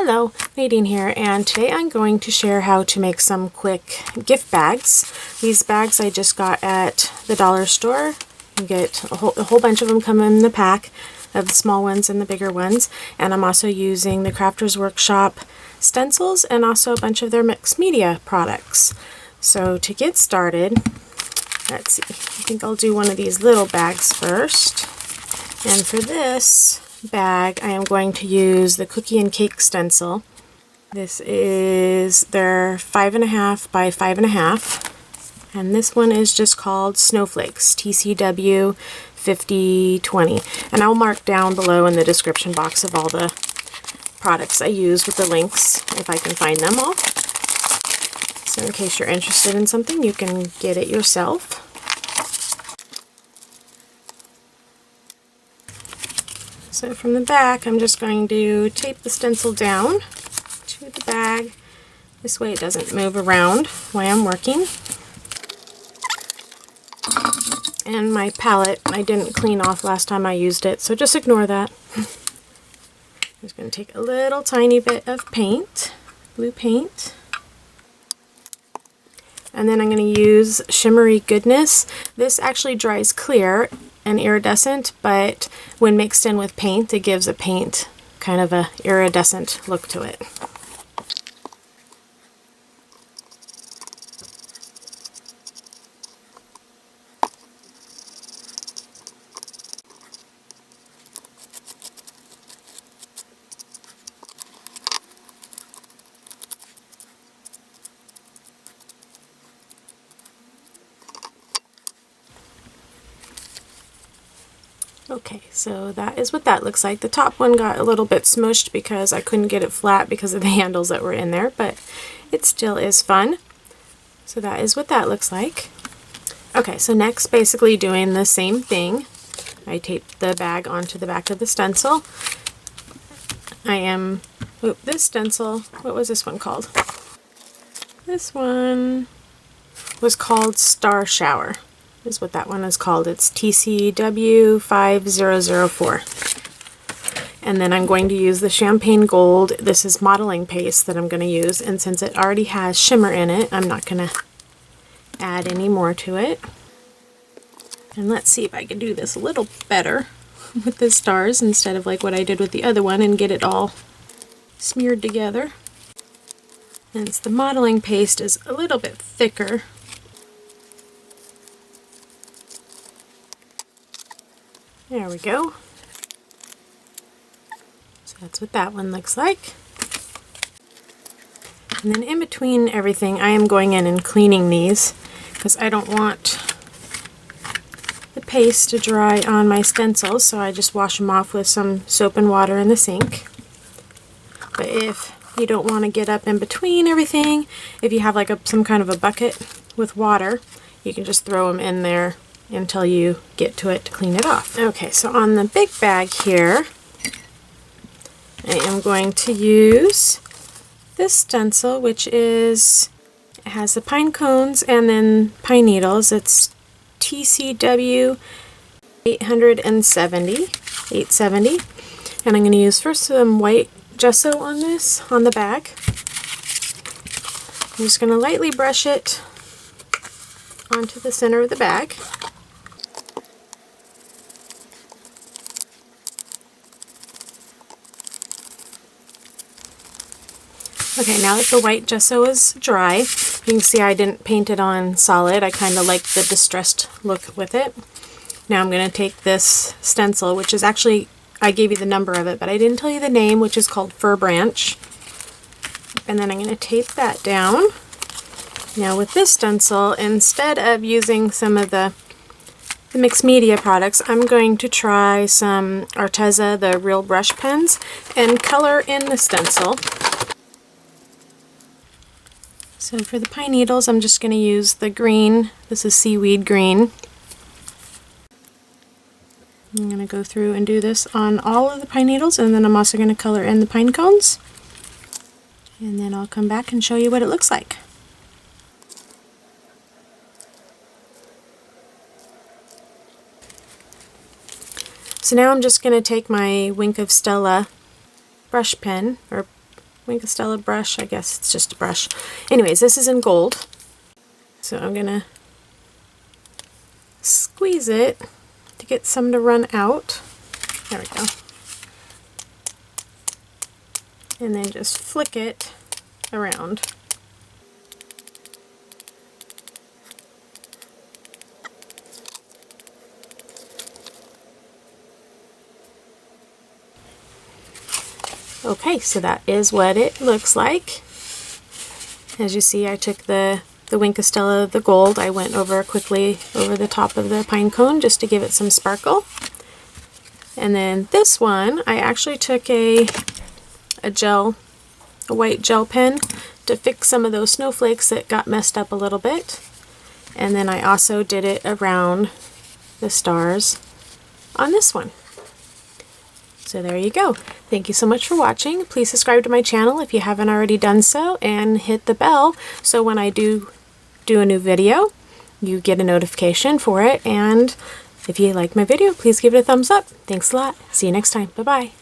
Hello, Nadine here, and today I'm going to share how to make some quick gift bags. These bags I just got at the dollar store. You get a whole bunch of them come in the pack, of the small ones and the bigger ones, and I'm also using the Crafters Workshop stencils and also a bunch of their mixed media products. So to get started, let's see, I think I'll do one of these little bags first. And for this bag, I am going to use the Cookie and Cake stencil. This is their 5.5 by 5.5, and this one is just called Snowflakes, TCW 5020. And I'll mark down below in the description box of all the products I use with the links if I can find them all. So in case you're interested in something, you can get it yourself. So from the back, I'm just going to tape the stencil down to the bag. This way it doesn't move around while I'm working. And my palette, I didn't clean off last time I used it, so just ignore that. I'm just going to take a little tiny bit of paint, blue paint. And then I'm going to use Shimmery Goodness. This actually dries clear and iridescent, but when mixed in with paint, it gives a paint kind of a iridescent look to it. Okay, so that is what that looks like. The top one got a little bit smushed because I couldn't get it flat because of the handles that were in there, but it still is fun. So that is what that looks like. Okay, so next, basically doing the same thing. I taped the bag onto the back of the stencil. This stencil, what was this one called? This one was called Star Shower. Is what that one is called. It's TCW 5004. And then I'm going to use the Champagne Gold. This is modeling paste that I'm going to use, and since it already has shimmer in it, I'm not going to add any more to it. And let's see if I can do this a little better with the stars instead of like what I did with the other one and get it all smeared together. And the modeling paste is a little bit thicker. There we go. So that's what that one looks like. And then in between everything, I am going in and cleaning these because I don't want the paste to dry on my stencils, so I just wash them off with some soap and water in the sink. But if you don't want to get up in between everything, if you have like some kind of a bucket with water, you can just throw them in there until you get to it to clean it off. Okay, so on the big bag here, I am going to use this stencil, which it has the pine cones and then pine needles. It's TCW 870, and I'm going to use first some white gesso on this, on the bag. I'm just going to lightly brush it onto the center of the bag. Okay, now that the white gesso is dry, you can see I didn't paint it on solid. I kind of like the distressed look with it. Now I'm going to take this stencil, which is actually, I gave you the number of it, but I didn't tell you the name, which is called Fir Branch. And then I'm going to tape that down. Now with this stencil, instead of using some of the mixed media products, I'm going to try some Arteza, the real brush pens, and color in the stencil. So for the pine needles, I'm just going to use the green. This is seaweed green. I'm going to go through and do this on all of the pine needles, and then I'm also going to color in the pine cones. And then I'll come back and show you what it looks like. So now I'm just going to take my Wink of Stella brush pen, or Wink-a-Stella brush. I guess it's just a brush. Anyways, this is in gold. So I'm gonna squeeze it to get some to run out. There we go. And then just flick it around. Okay, so that is what it looks like. As you see, I took the Wink-a-Stella, the gold, I went over quickly over the top of the pine cone just to give it some sparkle. And then this one, I actually took a white gel pen to fix some of those snowflakes that got messed up a little bit. And then I also did it around the stars on this one. So there you go. Thank you so much for watching. Please subscribe to my channel if you haven't already done so, and hit the bell so when I do a new video, you get a notification for it. And if you like my video, please give it a thumbs up. Thanks a lot. See you next time. Bye-bye.